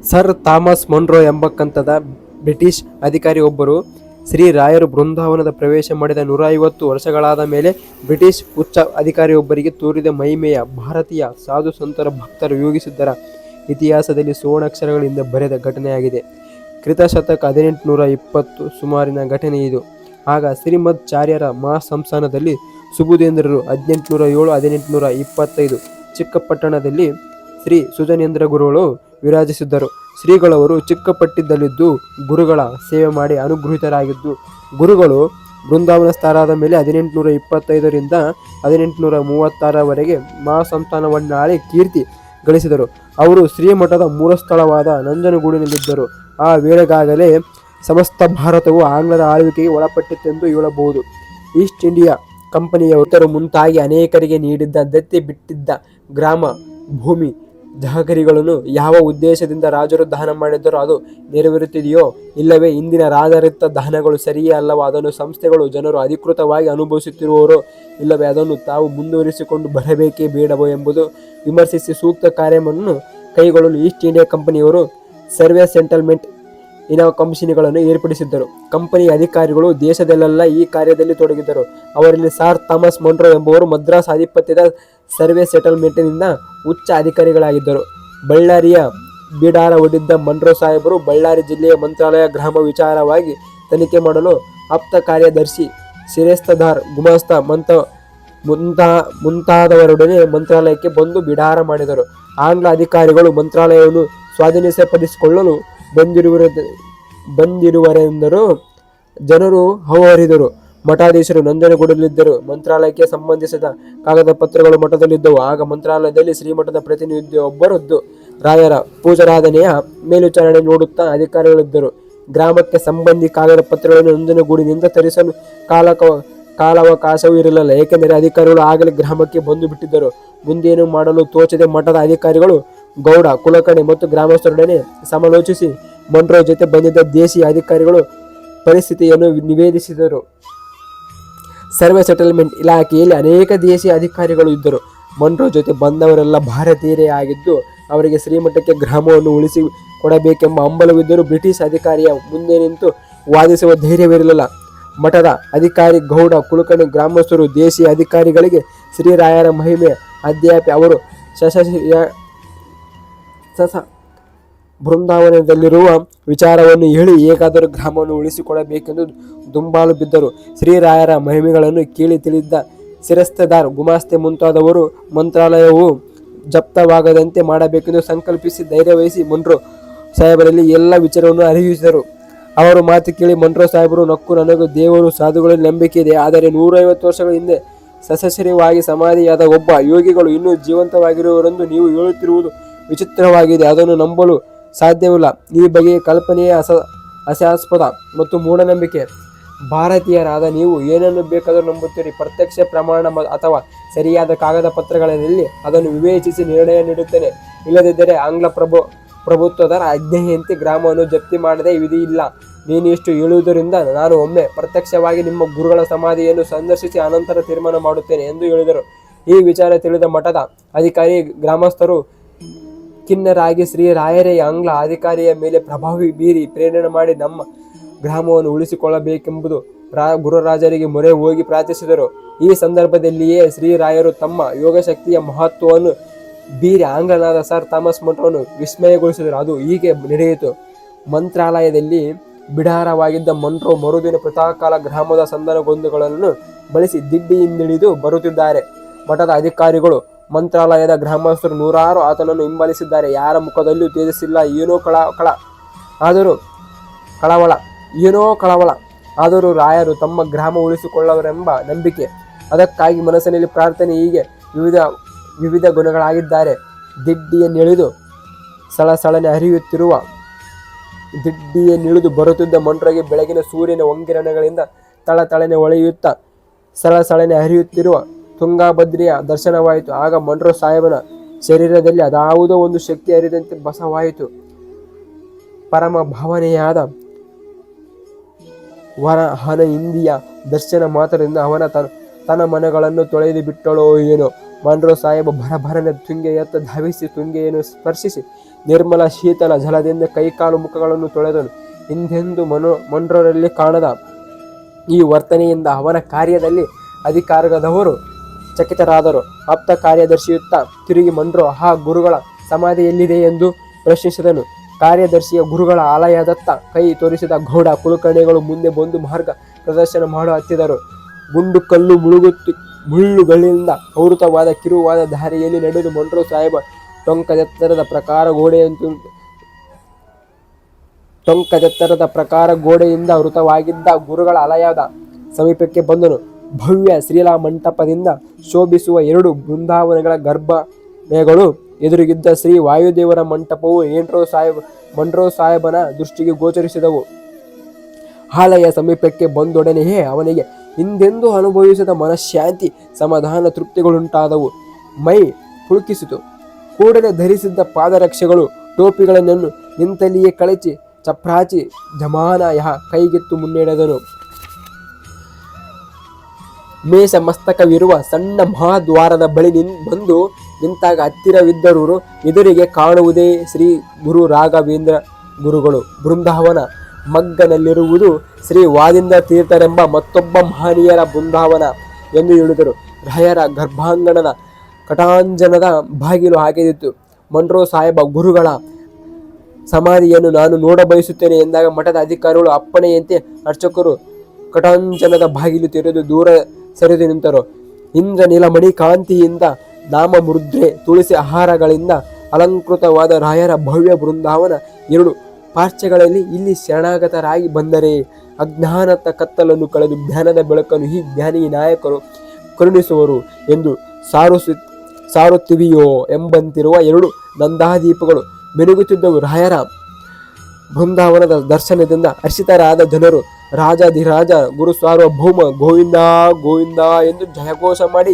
Sir Thomas ಮೊನ್ರೋ ಎಂಬಕ್ಕಂತದ British ಅಧಿಕಾರಿಯೊಬ್ಬರು ಶ್ರೀ ರಾಯರು ಬೃಂದಾವನದ ಪ್ರವೇಶ ಮಾಡಿದ 150 ವರ್ಷಗಳಾದ ಮೇಲೆ ಬ್ರಿಟಿಷ್ ಉಚ್ಚ ಅಧಿಕಾರಿಯೊಬ್ಬರಿಗೆ ತೋರಿದ ಮಹಿಮೆಯ ಭಾರತೀಯ ಸಾಧು ಸಂತರ ಭಕ್ತರ ಯೋಗಿಸಿದ್ದರ ಇತಿಹಾಸದಲ್ಲಿ ಸುವರ್ಣಾಕ್ಷರಗಳಿಂದ ಬರೆದ ಘಟನೆಯಾಗಿದೆ. ಕ್ರಿಸ್ತಶಕ 1820 ಸುಮಾರಿನ ಘಟನೆ ಇದು. ಆಗ ಶ್ರೀಮದ್ ಚಾರ್ಯರ ಮಹಾಸಂಸ್ಥಾನದಲ್ಲಿ ಸುಬುಧೇಂದ್ರರು 1807-1825 ಚಿಕ್ಕಪಟ್ಟಣದಲ್ಲಿ ಶ್ರೀ ಸುಜನೇಂದ್ರ ಗುರುಗಳು ವಿರಾಜಿಸಿದ್ದರು. ಶ್ರೀಗಳವರು ಚಿಕ್ಕಪಟ್ಟಿದ್ದಲ್ಲಿದ್ದು ಗುರುಗಳ ಸೇವೆ ಮಾಡಿ ಅನುಗೃಹೀತರಾಗಿದ್ದು, ಗುರುಗಳು ಬೃಂದಾವನಸ್ಥರಾದ ಮೇಲೆ 1825ರಿಂದ 1836ರವರೆಗೆ ಮಹಾಸಂಸ್ಥಾನವನ್ನಾಳಿ ಕೀರ್ತಿ ಗಳಿಸಿದರು. ಅವರು ಶ್ರೀಮಠದ ಮೂಲಸ್ಥಳವಾದ ನಂಜನಗೂಡಿನಲ್ಲಿದ್ದರು. ಆ ವೇಳೆಗಾಗಲೇ ಸಮಸ್ತ ಭಾರತವು ಆಂಗ್ಲರ ಆಳ್ವಿಕೆಗೆ ಒಳಪಟ್ಟಿತೆಂದು ಹೇಳಬಹುದು. ಈಸ್ಟ್ ಇಂಡಿಯಾ ಕಂಪನಿಯವರು ಮುಂತಾಗಿ ಅನೇಕರಿಗೆ ನೀಡಿದ್ದ ದತ್ತಿ ಬಿಟ್ಟಿದ್ದ ಗ್ರಾಮ, ಭೂಮಿ, ಜಾಗರಿಗಳನ್ನು ಯಾವ ಉದ್ದೇಶದಿಂದ ರಾಜರು ದಾನ ಮಾಡಿದ್ದರೋ ಅದು ನೆರವೇರುತ್ತಿದೆಯೋ ಇಲ್ಲವೇ ಇಂದಿನ ರಾಜರಿತ್ತ ದಾನಗಳು ಸರಿಯೇ ಅಲ್ಲವೋ ಅದನ್ನು ಸಂಸ್ಥೆಗಳು ಜನರು ಅಧಿಕೃತವಾಗಿ ಅನುಭವಿಸುತ್ತಿರುವರೋ ಇಲ್ಲವೇ ಅದನ್ನು ತಾವು ಮುಂದುವರಿಸಿಕೊಂಡು ಬರಬೇಕೇ ಬೇಡವೋ ಎಂಬುದು ವಿಮರ್ಶಿಸಿ ಸೂಕ್ತ ಕಾರ್ಯವನ್ನು ಕೈಗೊಳ್ಳಲು ಈಸ್ಟ್ ಇಂಡಿಯಾ ಕಂಪನಿಯವರು ಸರ್ವೆ ಸೆಟಲ್ಮೆಂಟ್ ಕಮಿಷನ್ಗಳನ್ನು ಏರ್ಪಡಿಸಿದ್ದರು. ಕಂಪನಿಯ ಅಧಿಕಾರಿಗಳು ದೇಶದಲ್ಲೆಲ್ಲ ಈ ಕಾರ್ಯದಲ್ಲಿ ತೊಡಗಿದ್ದರು. ಅವರಲ್ಲಿ ಸರ್ ಥಾಮಸ್ ಮೊನ್ರೋ ಎಂಬುವರು ಮದ್ರಾಸ್ ಆಧಿಪತ್ಯದ ಸರ್ವೆ ಸೆಟಲ್ಮೆಂಟಿನಿಂದ ಉಚ್ಚ ಅಧಿಕಾರಿಗಳಾಗಿದ್ದರು. ಬಳ್ಳಾರಿಯ ಬಿಡಾರ ಒಡ್ಡಿದ್ದ ಮೊನ್ರೋ ಸಾಹೇಬರು ಬಳ್ಳಾರಿ ಜಿಲ್ಲೆಯ ಮಂತ್ರಾಲಯ ಗ್ರಾಮ ವಿಚಾರವಾಗಿ ತನಿಖೆ ಮಾಡಲು ಆಪ್ತ ಕಾರ್ಯದರ್ಶಿ, ಶಿರಸ್ತೇದಾರ್, ಗುಮಾಸ್ತ ಮುಂತಾದವರೊಡನೆ ಮಂತ್ರಾಲಯಕ್ಕೆ ಬಂದು ಬಿಡಾರ ಮಾಡಿದರು. ಆಂಗ್ಲ ಅಧಿಕಾರಿಗಳು ಮಂತ್ರಾಲಯವನ್ನು ಸ್ವಾಧೀನಪಡಿಸಿಕೊಳ್ಳಲು ಬಂದಿರುವರೆಂದರೂ ಜನರು ಹೌಹರಿದರು. ಮಠಾಧೀಶರು ನಂಜನಗೂಡಲ್ಲಿದ್ದರು. ಮಂತ್ರಾಲಯಕ್ಕೆ ಸಂಬಂಧಿಸಿದ ಕಾಗದ ಪತ್ರಗಳು ಮಠದಲ್ಲಿದ್ದವು. ಆಗ ಮಂತ್ರಾಲಯದಲ್ಲಿ ಶ್ರೀಮಠದ ಪ್ರತಿನಿಧಿಯೊಬ್ಬರದ್ದು ರಾಯರ ಪೂಜಾರಾಧನೆಯ ಮೇಲ್ವಿಚಾರಣೆ ನೋಡುತ್ತಾ ಅಧಿಕಾರಿಗಳಿದ್ದರು. ಗ್ರಾಮಕ್ಕೆ ಸಂಬಂಧಿ ಕಾಗದ ಪತ್ರಗಳನ್ನು ನಂಜನಗೂಡಿನಿಂದ ತರಿಸಲು ಕಾಲಾವಕಾಶವೂ ಇರಲಿಲ್ಲ. ಏಕೆಂದರೆ ಅಧಿಕಾರಿಗಳು ಆಗಲೇ ಗ್ರಾಮಕ್ಕೆ ಬಂದು ಬಿಟ್ಟಿದ್ದರು. ಮುಂದೇನು ಮಾಡಲು ತೋಚದೆ ಮಠದ ಅಧಿಕಾರಿಗಳು ಗೌಡ, ಕುಲಕರ್ಣಿ ಮತ್ತು ಗ್ರಾಮಸ್ಥರೊಡನೆ ಸಮಾಲೋಚಿಸಿ ಮೊನ್ರೋ ಜೊತೆ ಬಂದಿದ್ದ ದೇಶೀಯ ಅಧಿಕಾರಿಗಳು ಪರಿಸ್ಥಿತಿಯನ್ನು ನಿವೇದಿಸಿದರು. ಸರ್ವೆ ಸೆಟಲ್ಮೆಂಟ್ ಇಲಾಖೆಯಲ್ಲಿ ಅನೇಕ ದೇಶೀಯ ಅಧಿಕಾರಿಗಳು ಇದ್ದರು. ಮೊನ್ರೋ ಜೊತೆ ಬಂದವರೆಲ್ಲ ಭಾರತೀಯರೇ ಆಗಿದ್ದು ಅವರಿಗೆ ಶ್ರೀಮಠಕ್ಕೆ ಗ್ರಾಮವನ್ನು ಉಳಿಸಿ ಕೊಡಬೇಕೆಂಬ ಹಂಬಲವಿದ್ದರೂ ಬ್ರಿಟಿಷ್ ಅಧಿಕಾರಿಯ ಮುಂದೆ ನಿಂತು ವಾದಿಸುವ ಧೈರ್ಯವಿರಲಿಲ್ಲ. ಮಠದ ಅಧಿಕಾರಿ ಗೌಡ, ಕುಲಕರ್ಣಿ, ಗ್ರಾಮಸ್ಥರು ದೇಶೀಯ ಅಧಿಕಾರಿಗಳಿಗೆ ಶ್ರೀರಾಯರ ಮಹಿಮೆ ಅದ್ಯಾಪಿ ಅವರು ಬೃಂದಾವನದಲ್ಲಿರುವ ವಿಚಾರವನ್ನು ಹೇಳಿ ಹೇಗಾದರೂ ಗ್ರಾಮವನ್ನು ಉಳಿಸಿಕೊಡಬೇಕೆಂದು ದುಂಬಾಲು ಬಿದ್ದರು. ಶ್ರೀರಾಯರ ಮಹಿಮೆಗಳನ್ನು ಕೇಳಿ ತಿಳಿದ ಶಿರಸ್ತೇದಾರ್, ಗುಮಾಸ್ತೆ ಮುಂತಾದವರು ಮಂತ್ರಾಲಯವು ಜಪ್ತವಾಗದಂತೆ ಮಾಡಬೇಕೆಂದು ಸಂಕಲ್ಪಿಸಿ ಧೈರ್ಯವಹಿಸಿ ಮೊನ್ರೋ ಸಾಹೇಬರಲ್ಲಿ ಎಲ್ಲ ವಿಚಾರವನ್ನು ಅರಿವಿಸಿದರು. ಅವರು ಮಾತು ಕೇಳಿ ಮೊನ್ರೋ ಸಾಹೇಬರು ನಕ್ಕು, ನನಗೂ ದೇವರು, ಸಾಧುಗಳಲ್ಲಿ ನಂಬಿಕೆ ಇದೆ. ಆದರೆ 150 ವರ್ಷಗಳ ಹಿಂದೆ ಸಶರೀರವಾಗಿ ಸಮಾಧಿಯಾದ ಒಬ್ಬ ಯೋಗಿಗಳು ಇನ್ನೂ ಜೀವಂತವಾಗಿರುವರೆಂದು ನೀವು ಹೇಳುತ್ತಿರುವುದು ವಿಚಿತ್ರವಾಗಿದೆ. ಅದನ್ನು ನಂಬಲು ಸಾಧ್ಯವಿಲ್ಲ. ಈ ಬಗೆಯ ಕಲ್ಪನೆಯೇ ಹಾಸ್ಯಾಸ್ಪದ ಮತ್ತು ಮೂಢನಂಬಿಕೆ. ಭಾರತೀಯರಾದ ನೀವು ಏನನ್ನು ಬೇಕಾದರೂ ನಂಬುತ್ತೀರಿ. ಪ್ರತ್ಯಕ್ಷ ಪ್ರಮಾಣ ಅಥವಾ ಸರಿಯಾದ ಕಾಗದ ಪತ್ರಗಳಲ್ಲಿ ಅದನ್ನು ವಿವೇಚಿಸಿ ನಿರ್ಣಯ ನೀಡುತ್ತೇನೆ. ಇಲ್ಲದಿದ್ದರೆ ಆಂಗ್ಲ ಪ್ರಭುತ್ವದ ಆಜ್ಞೆಯಂತೆ ಗ್ರಾಮವನ್ನು ಜಪ್ತಿ ಮಾಡದೆ ವಿಧಿ ಇಲ್ಲ. ನೀನು ಇಷ್ಟು ಹೇಳುವುದರಿಂದ ನಾನು ಒಮ್ಮೆ ಪ್ರತ್ಯಕ್ಷವಾಗಿ ನಿಮ್ಮ ಗುರುಗಳ ಸಮಾಧಿಯನ್ನು ಸಂದರ್ಶಿಸಿ ಅನಂತರ ತೀರ್ಮಾನ ಮಾಡುತ್ತೇನೆ ಎಂದು ಹೇಳಿದರು. ಈ ವಿಚಾರ ತಿಳಿದ ಮಠದ ಅಧಿಕಾರಿ ಗ್ರಾಮಸ್ಥರು ಖಿನ್ನರಾಗಿ ಶ್ರೀರಾಯರೇ ಆಂಗ್ಲ ಅಧಿಕಾರಿಯ ಮೇಲೆ ಪ್ರಭಾವ ಬೀರಿ ಪ್ರೇರಣೆ ಮಾಡಿ ನಮ್ಮ ಗ್ರಾಮವನ್ನು ಉಳಿಸಿಕೊಳ್ಳಬೇಕೆಂಬುದು ಗುರುರಾಜರಿಗೆ ಮೊರೆ ಹೋಗಿ ಪ್ರಾರ್ಥಿಸಿದರು. ಈ ಸಂದರ್ಭದಲ್ಲಿಯೇ ಶ್ರೀರಾಯರು ತಮ್ಮ ಯೋಗಶಕ್ತಿಯ ಮಹತ್ವವನ್ನು ಬೀರಿ ಆಂಗ್ಲನಾದ ಸರ್ ಥಾಮಸ್ ಮೊನ್ರೋವನ್ನು ವಿಸ್ಮಯಗೊಳಿಸಿದರು. ಅದು ಹೀಗೆ ನಡೆಯಿತು. ಮಂತ್ರಾಲಯದಲ್ಲಿ ಬಿಡಾರವಾಗಿದ್ದ ಮೊನ್ರೋ ಮರುದಿನ ಪ್ರಾತಃಕಾಲ ಗ್ರಾಮದ ಸಂದನಗೊಂದುಗಳನ್ನು ಬಳಸಿ ದಿಡ್ಡಿಯಿಂದಿಳಿದು ಬರುತ್ತಿದ್ದಾರೆ. ಮಠದ ಅಧಿಕಾರಿಗಳು, ಮಂತ್ರಾಲಯದ ಗ್ರಾಮಸ್ಥರು ನೂರಾರು ಆತನನ್ನು ಹಿಂಬಾಲಿಸಿದ್ದಾರೆ. ಯಾರ ಮುಖದಲ್ಲಿಯೂ ತೇಜಸ್ಸಿಲ್ಲ. ಏನೋ ಕಳವಳ. ಆದರೂ ರಾಯರು ತಮ್ಮ ಗ್ರಾಮ ಉಳಿಸಿಕೊಳ್ಳವರೆಂಬ ನಂಬಿಕೆ. ಅದಕ್ಕಾಗಿ ಮನಸ್ಸಿನಲ್ಲಿ ಪ್ರಾರ್ಥನೆ. ಹೀಗೆ ವಿವಿಧ ಗುಣಗಳಾಗಿದ್ದಾರೆ. ದಿಡ್ಡಿಯನ್ನಿಳಿದು ದಿಡ್ಡಿಯನ್ನಿಳಿದು ಬರುತ್ತಿದ್ದ ಮೊನ್ರೋಗೆ ಬೆಳಗಿನ ಸೂರ್ಯನ ಹೊಂಗಿರಣಗಳಿಂದ ತಳತಳನೆ ಹೊಳೆಯುತ್ತಾ ಸಳಸಳನೆ ಹರಿಯುತ್ತಿರುವ ತುಂಗಾಭದ್ರೆಯ ದರ್ಶನವಾಯಿತು. ಆಗ ಮೊನ್ರೋ ಸಾಹೇಬನ ಶರೀರದಲ್ಲಿ ಅದಾವುದೋ ಒಂದು ಶಕ್ತಿ ಹರಿದಂತೆ ಬಸವಾಯಿತು. ಪರಮ ಭಾವನೆಯಾದ ವರಹನ ಇಂದಿಯ ದರ್ಶನ ಮಾತ್ರದಿಂದ ಅವನ ತನ್ನ ಮನಗಳನ್ನು ತೊಳೆದು ಬಿಟ್ಟಳೋ ಏನೋ. ಮೊನ್ರೋ ಸಾಹೇಬ ಭರಭರನೆ ತುಂಗೆಯತ್ತ ಧಾವಿಸಿ ತುಂಗೆಯನ್ನು ಸ್ಪರ್ಶಿಸಿ ನಿರ್ಮಲ ಶೀತಲ ಜಲದಿಂದ ಕೈಕಾಲು ಮುಖಗಳನ್ನು ತೊಳೆದನು. ಹಿಂದೆಂದು ಮೊಂಡ್ರೋರಲ್ಲಿ ಕಾಣದ ಈ ವರ್ತನೆಯಿಂದ ಅವನ ಕಾರ್ಯದಲ್ಲಿ ಅಧಿಕಾರದವರು ಚಕಿತರಾದರು. ಆಪ್ತ ಕಾರ್ಯದರ್ಶಿಯುತ್ತ ತಿರುಗಿ ಮೊಂಡ್ರೋ ಆ ಗುರುಗಳ ಸಮಾಧಿ ಎಲ್ಲಿದೆ ಎಂದು ಪ್ರಶ್ನಿಸಿದನು. ಕಾರ್ಯದರ್ಶಿಯ ಗುರುಗಳ ಆಲಯದತ್ತ ಕೈ ತೋರಿಸಿದ ಗೌಡ ಕುಲಕರ್ಣಿಗಳು ಮುಂದೆ ಬಂದು ಮಾರ್ಗ ಪ್ರದರ್ಶನ ಮಾಡು ಹತ್ತಿದರು. ಗುಂಡು ಕಲ್ಲು ಮುಳ್ಳುಗಳಿಂದ ಆವೃತವಾದ ಕಿರುವಾದ ದಾರಿಯಲ್ಲಿ ನಡೆದು ಮೊಂಡ್ರೋ ಸಾಹೇಬ ಟೊಂಕದೆತ್ತರದ ಪ್ರಾಕಾರ ಗೋಡೆಯಿಂದ ವೃತವಾಗಿದ್ದ ಗುರುಗಳ ಆಲಯದ ಸಮೀಪಕ್ಕೆ ಬಂದನು. ಭವ್ಯ ಶ್ರೀಲಾ ಮಂಟಪದಿಂದ ಶೋಭಿಸುವ 2 ಬೃಂದಾವನಗಳ ಗರ್ಭಾಲಯಗಳು ಎದುರಿಗಿದ್ದ ಶ್ರೀ ವಾಯುದೇವರ ಮಂಟಪವು ಮೊಂಡ್ರೋ ಸಾಹೇಬನ ದೃಷ್ಟಿಗೆ ಗೋಚರಿಸಿದವು. ಆಲಯ ಸಮೀಪಕ್ಕೆ ಬಂದೊಡನೆಯೇ ಅವನಿಗೆ ಹಿಂದೆಂದೂ ಅನುಭವಿಸಿದ ಮನಃಶಾಂತಿ, ಸಮಾಧಾನ, ತೃಪ್ತಿಗಳುಂಟಾದವು. ಮೈ ಪುಳುಕಿಸಿತು. ಕೂಡಲೇ ಧರಿಸಿದ್ದ ಪಾದರಕ್ಷೆಗಳು ಟೋಪಿಗಳನ್ನು ನಿಂತಲ್ಲಿಯೇ ಕಳಚಿ ಚಪ್ರಾಚಿ ಜಮಾನ ಕೈಗೆತ್ತು ಮುನ್ನಡೆದನು. ಮೇಷ ಮಸ್ತಕವಿರುವ ಸಣ್ಣ ಮಹಾದ್ವಾರದ ಬಳಿ ಬಂದು ನಿಂತಾಗ ಹತ್ತಿರವಿದ್ದವರು ಎದುರಿಗೆ ಕಾಣುವುದೇ ಶ್ರೀ ಗುರು ರಾಘವೇಂದ್ರ ಗುರುಗಳು. ಬೃಂದಾವನ ಮಗ್ಗನಲ್ಲಿರುವುದು ಶ್ರೀ ವಾದೀಂದ್ರ ತೀರ್ಥರೆಂಬ ಮತ್ತೊಬ್ಬ ಮಹನೀಯರ ಬೃಂದಾವನ ಎಂದು ಹೇಳಿದರು. ರಾಯರ ಗರ್ಭಾಂಗಣದ ಕಟಾಂಜನದ ಬಾಗಿಲು ಹಾಕಿದಿತ್ತು. ಮೊಂಡ್ರೋ ಸಾಹೇಬ ಗುರುಗಳ ಸಮಾಧಿಯನ್ನು ನಾನು ನೋಡಬಯಸುತ್ತೇನೆ ಎಂದಾಗ ಮಠದ ಅಧಿಕಾರಿಗಳು ಅಪ್ಪಣೆಯಂತೆ ಅರ್ಚಕರು ಕಟಾಂಜನದ ಬಾಗಿಲು ತೆರೆದು ದೂರ ಸರಿದು ನಿಂತರು. ಇಂದ್ರ ನೀಲಮಣಿ ಕಾಂತಿಯಿಂದ ನಾಮ ಮುದ್ರೆ ತುಳಸಿ ಆಹಾರಗಳಿಂದ ಅಲಂಕೃತವಾದ ರಾಯರ ಭವ್ಯ ಬೃಂದಾವನ 2 ಪಾರ್ಶ್ವಗಳಲ್ಲಿ ಇಲ್ಲಿ ಶರಣಾಗತರಾಗಿ ಬಂದರೆ ಅಜ್ಞಾನದ ಕತ್ತಲನ್ನು ಕಳೆದು ಜ್ಞಾನದ ಬೆಳಕನ್ನು ಈ ಜ್ಞಾನಿ ನಾಯಕರು ಕರುಣಿಸುವರು ಎಂದು ಸಾರುತ್ತಿವೆಯೋ ಎಂಬಂತಿರುವ 2 ನಂದಾದೀಪಗಳು ಮಿನುಗುತ್ತಿದ್ದವು. ರಾಯರ ಬೃಂದಾವನದ ದರ್ಶನದಿಂದ ಹರ್ಷಿತರಾದ ಜನರು ರಾಜಾಧಿರಾಜ ಗುರು ಸಾರ್ವಭೌಮ ಗೋವಿಂದ ಗೋವಿಂದ ಎಂದು ಜಯಘೋಷ ಮಾಡಿ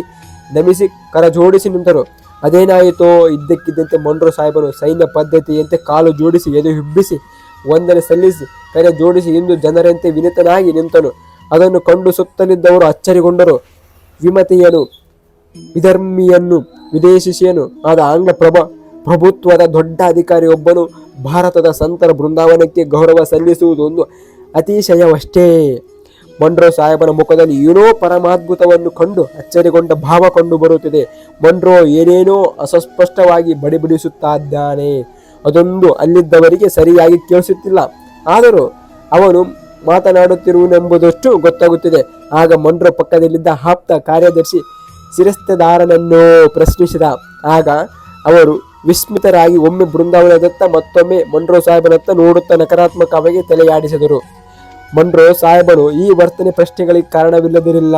ನಮಿಸಿ ಕರಜೋಡಿಸಿ ನಿಂತರು. ಅದೇನಾಯಿತೋ ಇದ್ದಕ್ಕಿದ್ದಂತೆ ಮೊಂಡ್ರೋ ಸಾಹೇಬನು ಸೈನ್ಯ ಪದ್ಧತಿಯಂತೆ ಕಾಲು ಜೋಡಿಸಿ ಎದೆ ಹಿಬ್ಬಿಸಿ ವಂದನೆ ಸಲ್ಲಿಸಿ ಕರೆ ಜೋಡಿಸಿ ಇಂದು ಜನರಂತೆ ವಿನಿತನಾಗಿ ನಿಂತನು. ಅದನ್ನು ಕಂಡು ಸುತ್ತಲಿದ್ದವರು ಅಚ್ಚರಿಗೊಂಡರು. ವಿಮತಿಯನು, ವಿಧರ್ಮಿಯನ್ನು, ವಿದೇಶಿಯನು ಆದ ಆಂಗ್ಲ ಪ್ರಭುತ್ವದ ದೊಡ್ಡ ಅಧಿಕಾರಿಯೊಬ್ಬನು ಭಾರತದ ಸಂತರ ಬೃಂದಾವನಕ್ಕೆ ಗೌರವ ಸಲ್ಲಿಸುವುದು ಒಂದು ಅತಿಶಯವಷ್ಟೇ. ಮೊಂಡ್ರೋ ಸಾಹೇಬನ ಮುಖದಲ್ಲಿ ಏನೋ ಪರಮಾದ್ಭುತವನ್ನು ಕಂಡು ಅಚ್ಚರಿಗೊಂಡ ಭಾವ ಕಂಡು ಬರುತ್ತಿದೆ. ಮೊಂಡ್ರೋ ಏನೇನೋ ಅಸ್ಪಷ್ಟವಾಗಿ ಬಡಿಬಿಡಿಸುತ್ತಿದ್ದಾನೆ. ಅದೊಂದು ಅಲ್ಲಿದ್ದವರಿಗೆ ಸರಿಯಾಗಿ ಕೇಳಿಸುತ್ತಿಲ್ಲ. ಆದರೂ ಅವನು ಮಾತನಾಡುತ್ತಿರುವನೆಂಬುದಷ್ಟು ಗೊತ್ತಾಗುತ್ತಿದೆ. ಆಗ ಮೊಂಡ್ರೋ ಪಕ್ಕದಲ್ಲಿದ್ದ ಆಪ್ತ ಕಾರ್ಯದರ್ಶಿ ಶಿರಸ್ತೇದಾರನನ್ನು ಪ್ರಶ್ನಿಸಿದ. ಆಗ ಅವರು ವಿಸ್ಮಿತರಾಗಿ ಒಮ್ಮೆ ಬೃಂದಾವನದತ್ತ ಮತ್ತೊಮ್ಮೆ ಮೊಂಡ್ರೋ ಸಾಹೇಬನತ್ತ ನೋಡುತ್ತಾ ನಕಾರಾತ್ಮಕವಾಗಿ ತಲೆಯಾಡಿಸಿದರು. ಮೊಂಡ್ರೋ ಸಾಹೇಬನು ಈ ವರ್ತನೆ ಪ್ರಶ್ನೆಗಳಿಗೆ ಕಾರಣವಿಲ್ಲದಿರಲಿಲ್ಲ.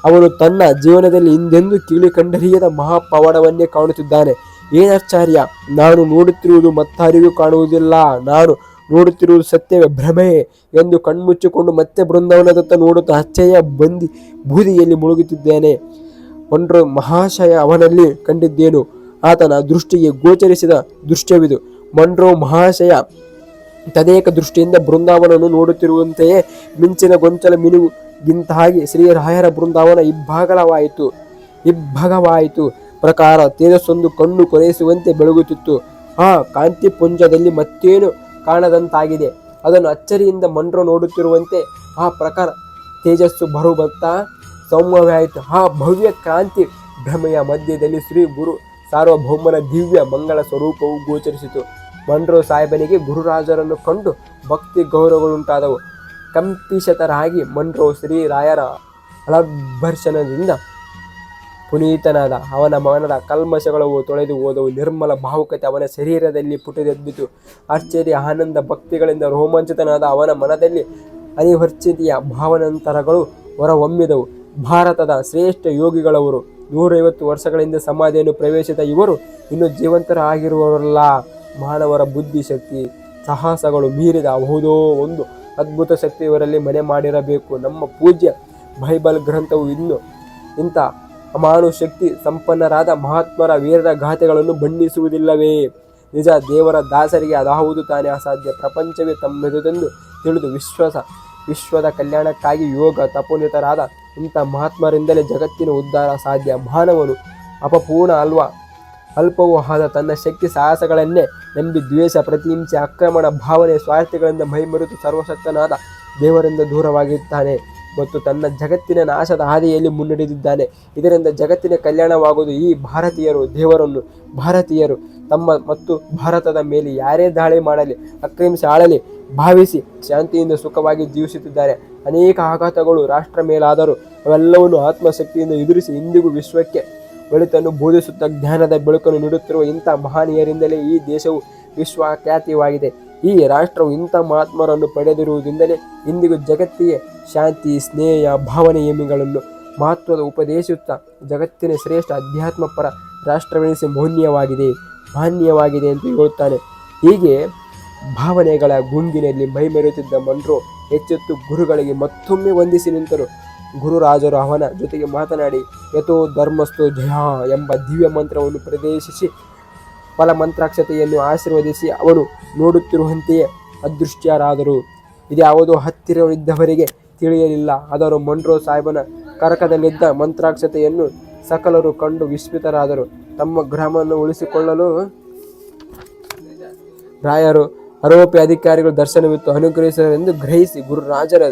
ಅವನು ತನ್ನ ಜೀವನದಲ್ಲಿ ಹಿಂದೆಂದೂ ಕೇಳಿ ಕಂಡರಿಯದ ಮಹಾಪವಾಡವನ್ನೇ ಕಾಣುತ್ತಿದ್ದಾನೆ. ಏನಾಶ್ಚರ್ಯ! ನಾನು ನೋಡುತ್ತಿರುವುದು ಮತ್ತಾರಿಗೂ ಕಾಣುವುದಿಲ್ಲ. ನಾನು ನೋಡುತ್ತಿರುವುದು ಸತ್ಯವೇ ಭ್ರಮೆಯೇ ಎಂದು ಕಣ್ಮುಚ್ಚಿಕೊಂಡು ಮತ್ತೆ ಬೃಂದಾವನದತ್ತ ನೋಡುತ್ತಾ ಅಚ್ಚಯ್ಯ ಬೂದಿಯಲ್ಲಿ ಮುಳುಗುತ್ತಿದ್ದೇನೆ. ಮೊಂಡ್ರೋ ಮಹಾಶಯ ಅವನಲ್ಲಿ ಕಂಡಿದ್ದೇನು? ಆತನ ದೃಷ್ಟಿಗೆ ಗೋಚರಿಸಿದ ದೃಶ್ಯವಿದು. ಮೊಂಡ್ರೋ ಮಹಾಶಯ ತದೇಕ ದೃಷ್ಟಿಯಿಂದ ಬೃಂದಾವನವನ್ನು ನೋಡುತ್ತಿರುವಂತೆಯೇ ಮಿಂಚಿನ ಗೊಂಚಲ ಮಿನುಗಿಂತಾಗಿ ಶ್ರೀರಾಯರ ಬೃಂದಾವನ ಇಬ್ಬಾಗವಾಯಿತು. ಪ್ರಕಾರ ತೇಜಸ್ಸೊಂದು ಕಣ್ಣು ಕೊರೆಯಿಸುವಂತೆ ಬೆಳಗುತ್ತಿತ್ತು. ಆ ಕಾಂತಿಪುಂಜದಲ್ಲಿ ಮತ್ತೇನು ಕಾಣದಂತಾಗಿದೆ. ಅದನ್ನು ಅಚ್ಚರಿಯಿಂದ ಮೊಂಡ್ರೋ ನೋಡುತ್ತಿರುವಂತೆ ಆ ಪ್ರಕಾರ ತೇಜಸ್ಸು ಬರುತ್ತಾ ಸೌಮ್ಯವಾಯಿತು. ಆ ಭವ್ಯ ಕ್ರಾಂತಿ ಭ್ರಮೆಯ ಮಧ್ಯದಲ್ಲಿ ಶ್ರೀ ಗುರು ಸಾರ್ವಭೌಮನ ದಿವ್ಯ ಮಂಗಳ ಸ್ವರೂಪವು ಗೋಚರಿಸಿತು. ಮೊಂಡ್ರೋ ಸಾಹೇಬನಿಗೆ ಗುರುರಾಜರನ್ನು ಕಂಡು ಭಕ್ತಿ ಗೌರವಗಳುಂಟಾದವು. ಕಂಪಿಶತರಾಗಿ ಮೊಂಡ್ರೋ ಶ್ರೀರಾಯರ ಅಲಭರ್ಷಣದಿಂದ ಪುನೀತನಾದ. ಅವನ ಮನದ ಕಲ್ಮಶಗಳು ತೊಳೆದು ಹೋದವು. ನಿರ್ಮಲ ಭಾವುಕತೆ ಅವನ ಶರೀರದಲ್ಲಿ ಪುಟಿದೆದ್ದಿತು. ಆಶ್ಚರ್ಯ, ಆನಂದ, ಭಕ್ತಿಗಳಿಂದ ರೋಮಾಂಚಿತನಾದ ಅವನ ಮನದಲ್ಲಿ ಅನಿವರ್ಚಿತೆಯ ಭಾವನಾಂತರಗಳು ಹೊರಹೊಮ್ಮಿದವು. ಭಾರತದ ಶ್ರೇಷ್ಠ ಯೋಗಿಗಳವರು 150 ವರ್ಷಗಳಿಂದ ಸಮಾಧಿಯನ್ನು ಪ್ರವೇಶಿಸಿದ ಇವರು ಇನ್ನೂ ಜೀವಂತರಾಗಿರುವವರಲ್ಲ. ಮಾನವರ ಬುದ್ಧಿ ಶಕ್ತಿ ಸಾಹಸಗಳು ಮೀರಿದ ಯಾವುದೋ ಒಂದು ಅದ್ಭುತ ಶಕ್ತಿ ಇವರಲ್ಲಿ ಮನೆ ಮಾಡಿರಬೇಕು. ನಮ್ಮ ಪೂಜ್ಯ ಬೈಬಲ್ ಗ್ರಂಥವು ಇನ್ನು ಇಂಥ ಅಮಾನುಷಕ್ತಿ ಸಂಪನ್ನರಾದ ಮಹಾತ್ಮರ ವೀರರ ಗಾಥೆಗಳನ್ನು ಬಣ್ಣಿಸುವುದಿಲ್ಲವೇ? ನಿಜ, ದೇವರ ದಾಸರಿಗೆ ಅದಾವುದು ತಾನೇ ಅಸಾಧ್ಯ. ಪ್ರಪಂಚವೇ ತಮ್ಮೆದುದೆಂದು ತಿಳಿದು ವಿಶ್ವದ ಕಲ್ಯಾಣಕ್ಕಾಗಿ ಯೋಗ ತಪೋನಿತರಾದ ಇಂಥ ಮಹಾತ್ಮರಿಂದಲೇ ಜಗತ್ತಿನ ಉದ್ಧಾರ ಸಾಧ್ಯ. ಮಾನವನು ಅಪಪೂರ್ಣ ಅಲ್ವಾ? ಅಲ್ಪವೂ ಆದ ತನ್ನ ಶಕ್ತಿ ಸಾಹಸಗಳನ್ನೇ ನಂಬಿ ದ್ವೇಷ, ಪ್ರತಿಹಿಂಸೆ, ಆಕ್ರಮಣ ಭಾವನೆ, ಸ್ವಾರ್ಥಗಳಿಂದ ಮೈಮರೆತು ಸರ್ವಶಕ್ತನಾದ ದೇವರಿಂದ ದೂರವಾಗಿದ್ದಾನೆ ಮತ್ತು ತನ್ನ ಜಗತ್ತಿನ ನಾಶದ ಹಾದಿಯಲ್ಲಿ ಮುನ್ನಡೆದಿದ್ದಾನೆ. ಇದರಿಂದ ಜಗತ್ತಿನ ಕಲ್ಯಾಣವಾಗುವುದು. ಈ ಭಾರತೀಯರು ತಮ್ಮ ಮತ್ತು ಭಾರತದ ಮೇಲೆ ಯಾರೇ ದಾಳಿ ಮಾಡಲಿ, ಆಕ್ರಮಿಸಿ ಆಳಲಿ ಭಾವಿಸಿ ಶಾಂತಿಯಿಂದ ಸುಖವಾಗಿ ಜೀವಿಸುತ್ತಿದ್ದಾರೆ. ಅನೇಕ ಆಘಾತಗಳು ರಾಷ್ಟ್ರ ಮೇಲಾದರೂ ಅವೆಲ್ಲವನ್ನು ಆತ್ಮಶಕ್ತಿಯಿಂದ ಎದುರಿಸಿ ಇಂದಿಗೂ ವಿಶ್ವಕ್ಕೆ ಒಳಿತನ್ನು ಬೋಧಿಸುತ್ತಾ ಜ್ಞಾನದ ಬೆಳಕನ್ನು ನೀಡುತ್ತಿರುವ ಇಂಥ ಮಹನೀಯರಿಂದಲೇ ಈ ದೇಶವು ವಿಶ್ವಖ್ಯಾತಿಯಾಗಿದೆ. ಈ ರಾಷ್ಟ್ರವು ಇಂಥ ಮಹಾತ್ಮರನ್ನು ಪಡೆದಿರುವುದರಿಂದಲೇ ಇಂದಿಗೂ ಜಗತ್ತಿಗೆ ಶಾಂತಿ, ಸ್ನೇಹ, ಭಾವನೆಯನ್ನು ಮಹತ್ವದ ಉಪದೇಶಿಸುತ್ತಾ ಜಗತ್ತಿನ ಶ್ರೇಷ್ಠ ಅಧ್ಯಾತ್ಮಪರ ರಾಷ್ಟ್ರವೆನಿಸಿ ಮಾನ್ಯವಾಗಿದೆ ಎಂದು ಹೇಳುತ್ತಾನೆ. ಹೀಗೆ ಭಾವನೆಗಳ ಗುಂಗಿನಲ್ಲಿ ಮೈಮೆರೆಯುತ್ತಿದ್ದ ಮನ್ರೋ ಎಚ್ಚೆತ್ತು ಗುರುಗಳಿಗೆ ಮತ್ತೊಮ್ಮೆ ವಂದಿಸಿ ನಿಂತರು. ಗುರುರಾಜರು ಅವನ ಜೊತೆಗೆ ಮಾತನಾಡಿ ಯಥೋ ಧರ್ಮಸ್ಥೋ ಜಯ ಎಂಬ ದಿವ್ಯ ಮಂತ್ರವನ್ನು ಪ್ರದೇಶಿಸಿ ಫಲಮಂತ್ರಾಕ್ಷತೆಯನ್ನು ಆಶೀರ್ವದಿಸಿ ಅವನು ನೋಡುತ್ತಿರುವಂತೆಯೇ ಅದೃಶ್ಯರಾದರು. ಇದ್ಯಾವುದೋ ಹತ್ತಿರವಿದ್ದವರಿಗೆ ತಿಳಿಯಲಿಲ್ಲ. ಆದರೂ ಮನ್ರೋ ಸಾಹೇಬನ ಕರಕದಲ್ಲಿದ್ದ ಮಂತ್ರಾಕ್ಷತೆಯನ್ನು ಸಕಲರು ಕಂಡು ವಿಸ್ಮಿತರಾದರು. ತಮ್ಮ ಗ್ರಾಮವನ್ನು ಉಳಿಸಿಕೊಳ್ಳಲು ರಾಯರು ಆರೋಪಿ ಅಧಿಕಾರಿಗಳು ದರ್ಶನವಿತ್ತು ಅನುಗ್ರಹಿಸರೆಂದು ಗ್ರಹಿಸಿ ಗುರುರಾಜರ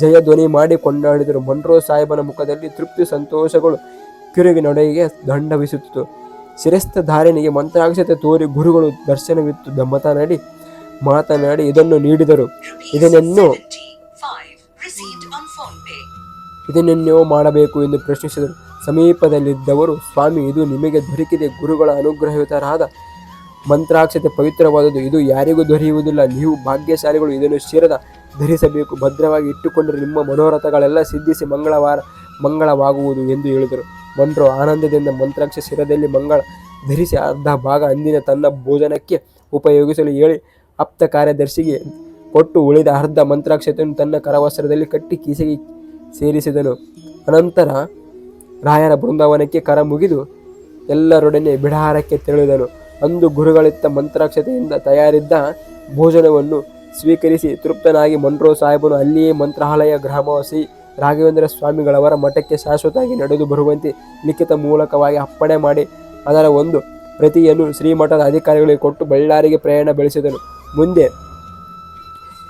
ಜಯಧ್ವನಿ ಮಾಡಿ ಕೊಂಡಾಡಿದರು. ಮನ್ರೋ ಸಾಹೇಬನ ಮುಖದಲ್ಲಿ ತೃಪ್ತಿ, ಸಂತೋಷಗಳು ಕಿರುಗಿನೊಡೆಗೆ ದಂಡವಿಸುತ್ತಿತ್ತು. ಶಿರಸ್ತ್ರಧಾರನಿಗೆ ಮಂತ್ರಾಕ್ಷತೆ ತೋರಿ ಗುರುಗಳು ದರ್ಶನವಿತ್ತು ಮಾತನಾಡಿ ಇದನ್ನು ನೀಡಿದರು. ಇದನ್ನೆನ್ನೋ ಮಾಡಬೇಕು ಎಂದು ಪ್ರಶ್ನಿಸಿದರು. ಸಮೀಪದಲ್ಲಿದ್ದವರು, ಸ್ವಾಮಿ, ಇದು ನಿಮಗೆ ದೊರಕಿದೆ. ಗುರುಗಳ ಅನುಗ್ರಹಿತರಾದ ಮಂತ್ರಾಕ್ಷತೆ ಪವಿತ್ರವಾದುದು. ಇದು ಯಾರಿಗೂ ದೊರೆಯುವುದಿಲ್ಲ. ನೀವು ಭಾಗ್ಯಶಾಲಿಗಳು. ಇದನ್ನು ಶಿರದ ಧರಿಸಬೇಕು. ಭದ್ರವಾಗಿ ಇಟ್ಟುಕೊಂಡರೆ ನಿಮ್ಮ ಮನೋರಥಗಳೆಲ್ಲ ಸಿದ್ಧಿಸಿ ಮಂಗಳವಾಗುವುದು ಎಂದು ಹೇಳಿದರು. ಮನ್ರೋ ಆನಂದದಿಂದ ಮಂತ್ರಾಕ್ಷ ಶಿರದಲ್ಲಿ ಮಂಗಳ ಧರಿಸಿ ಅರ್ಧ ಭಾಗ ಅಂದಿನ ತನ್ನ ಭೋಜನಕ್ಕೆ ಉಪಯೋಗಿಸಲು ಹೇಳಿ ಆಪ್ತ ಕಾರ್ಯದರ್ಶಿಗೆ ಕೊಟ್ಟು ಉಳಿದ ಅರ್ಧ ಮಂತ್ರಾಕ್ಷತೆಯನ್ನು ತನ್ನ ಕರವಸ್ತ್ರದಲ್ಲಿ ಕಟ್ಟಿ ಕಿಸೆಗೆ ಸೇರಿಸಿದನು. ಅನಂತರ ರಾಯರ ಬೃಂದಾವನಕ್ಕೆ ಕರ ಮುಗಿದು ಎಲ್ಲರೊಡನೆ ಬಿಡಾರಕ್ಕೆ ತೆರಳಿದನು. ಅಂದು ಗುರುಗಳಿತ್ತ ಮಂತ್ರಾಕ್ಷತೆಯಿಂದ ತಯಾರಿದ್ದ ಭೋಜನವನ್ನು ಸ್ವೀಕರಿಸಿ ತೃಪ್ತನಾಗಿ ಮನ್ರೋ ಸಾಹೇಬನು ಅಲ್ಲಿಯೇ ಮಂತ್ರಾಲಯ ಗ್ರಾಮವಾಸಿ ರಾಘವೇಂದ್ರ ಸ್ವಾಮಿಗಳವರ ಮಠಕ್ಕೆ ಶಾಶ್ವತವಾಗಿ ನಡೆದು ಬರುವಂತೆ ಲಿಖಿತ ಮೂಲಕವಾಗಿ ಅಪ್ಪಣೆ ಮಾಡಿ ಅದರ ಒಂದು ಪ್ರತಿಯನ್ನು ಶ್ರೀಮಠದ ಅಧಿಕಾರಿಗಳಿಗೆ ಕೊಟ್ಟು ಬಳ್ಳಾರಿಗೆ ಪ್ರಯಾಣ ಬೆಳೆಸಿದನು. ಮುಂದೆ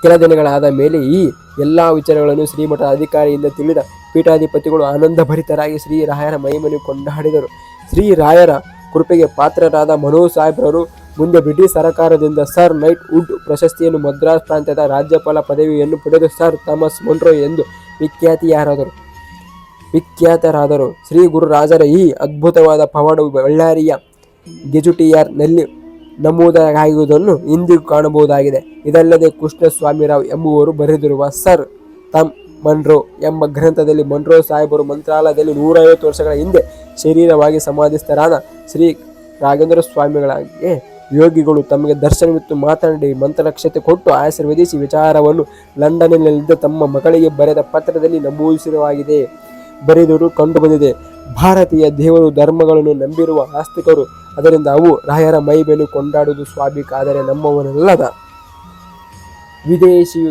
ಕೆಲ ದಿನಗಳಾದ ಮೇಲೆ ಈ ಎಲ್ಲ ವಿಚಾರಗಳನ್ನು ಶ್ರೀಮಠದ ಅಧಿಕಾರಿಯಿಂದ ತಿಳಿದ ಪೀಠಾಧಿಪತಿಗಳು ಆನಂದಭರಿತರಾಗಿ ಶ್ರೀರಾಯರ ಮಹಿಮೆಯನ್ನು ಕೊಂಡಾಡಿದರು. ಶ್ರೀರಾಯರ ಕೃಪೆಗೆ ಪಾತ್ರರಾದ ಮನೋ ಸಾಹೇಬರು ಮುಂದೆ ಬ್ರಿಟಿಷ್ ಸರ್ಕಾರದಿಂದ ಸರ್ ನೈಟ್ ವುಡ್ ಪ್ರಶಸ್ತಿಯನ್ನು, ಮದ್ರಾಸ್ ಪ್ರಾಂತ್ಯದ ರಾಜ್ಯಪಾಲ ಪದವಿಯನ್ನು ಪಡೆದು ಸರ್ ಥಾಮಸ್ ಮನ್ರೋ ಎಂದು ವಿಖ್ಯಾತರಾದರು. ಶ್ರೀ ಗುರುರಾಜರ ಈ ಅದ್ಭುತವಾದ ಪವಾಡವು ಬಳ್ಳಾರಿಯ ಗೆಜುಟಿಯರ್ ನಲ್ಲಿ ನಮೂದಾಗಿರುವುದನ್ನು ಇಂದಿಗೂ ಕಾಣಬಹುದಾಗಿದೆ. ಇದಲ್ಲದೆ ಕೃಷ್ಣಸ್ವಾಮಿರಾವ್ ಎಂಬುವರು ಬರೆದಿರುವ ಸರ್ ಥಾಮ್ ಮನ್ರೋ ಎಂಬ ಗ್ರಂಥದಲ್ಲಿ ಮನ್ರೋ ಸಾಹೇಬರು ಮಂತ್ರಾಲಯದಲ್ಲಿ 150 ವರ್ಷಗಳ ಹಿಂದೆ ಶರೀರವಾಗಿ ಸಮಾಧಿಸ್ಥರಾದ ಶ್ರೀ ರಾಘವೇಂದ್ರ ಸ್ವಾಮಿಗಳಿಗೆ ಯೋಗಿಗಳು ತಮಗೆ ದರ್ಶನವಿತ್ತು ಮಾತನಾಡಿ ಮಂತ್ರಾಕ್ಷತೆ ಕೊಟ್ಟು ಆಶೀರ್ವದಿಸಿ ವಿಚಾರವನ್ನು ಲಂಡನ್ನಿನಲ್ಲಿದ್ದ ತಮ್ಮ ಮಗಳಿಗೆ ಬರೆದ ಪತ್ರದಲ್ಲಿ ಬರೆದರೂ ಕಂಡುಬಂದಿದೆ. ಭಾರತೀಯ ದೇವರು ಧರ್ಮಗಳನ್ನು ನಂಬಿರುವ ಆಸ್ತಿಕರು. ಅದರಿಂದ ಅವು ರಾಯರ ಮಹಿಮೆಯನ್ನು ಕೊಂಡಾಡುವುದು ಸ್ವಾಭಾವಿಕ. ಆದರೆ ನಮ್ಮವನಲ್ಲದ ವಿದೇಶಿಯು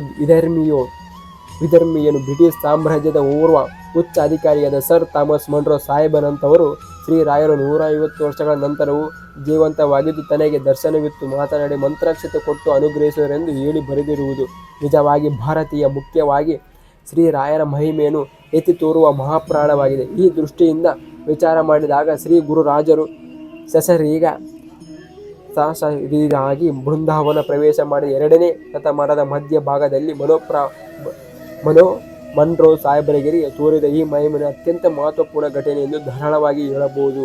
ವಿಧರ್ಮಿಯನು ಬ್ರಿಟಿಷ್ ಸಾಮ್ರಾಜ್ಯದ ಓರ್ವ ಉಚ್ಚ ಅಧಿಕಾರಿಯಾದ ಸರ್ ಥಾಮಸ್ ಮನ್ರೋ ಸಾಹೇಬನಂತವರು ಶ್ರೀರಾಯರು 150 ವರ್ಷಗಳ ನಂತರವೂ ಜೀವಂತವಾಗಿದ್ದು ತನಗೆ ದರ್ಶನವಿತ್ತು ಮಾತನಾಡಿ ಮಂತ್ರಾಕ್ಷತೆ ಕೊಟ್ಟು ಅನುಗ್ರಹಿಸುವರೆಂದು ಹೇಳಿ ಬರೆದಿರುವುದು ನಿಜವಾಗಿ ಭಾರತೀಯ ಮುಖ್ಯವಾಗಿ ಶ್ರೀರಾಯರ ಮಹಿಮೆಯನ್ನು ಎತ್ತಿ ತೋರುವ ಮಹಾಪ್ರಾಣವಾಗಿದೆ. ಈ ದೃಷ್ಟಿಯಿಂದ ವಿಚಾರ ಮಾಡಿದಾಗ ಶ್ರೀ ಗುರುರಾಜರು ಸಶರೀರಾಗಿ ಬೃಂದಾವನ ಪ್ರವೇಶ ಮಾಡಿ 2ನೇ ಶತಮಾನದ ಮಧ್ಯ ಭಾಗದಲ್ಲಿ ಮನ್ರೋ ಸಾಹೇಬರಿಗೆ ತೋರಿದ ಈ ಮಹಿಮೆಯನ್ನು ಅತ್ಯಂತ ಮಹತ್ವಪೂರ್ಣ ಘಟನೆ ಎಂದು ಧಾರಾಳವಾಗಿ ಹೇಳಬಹುದು.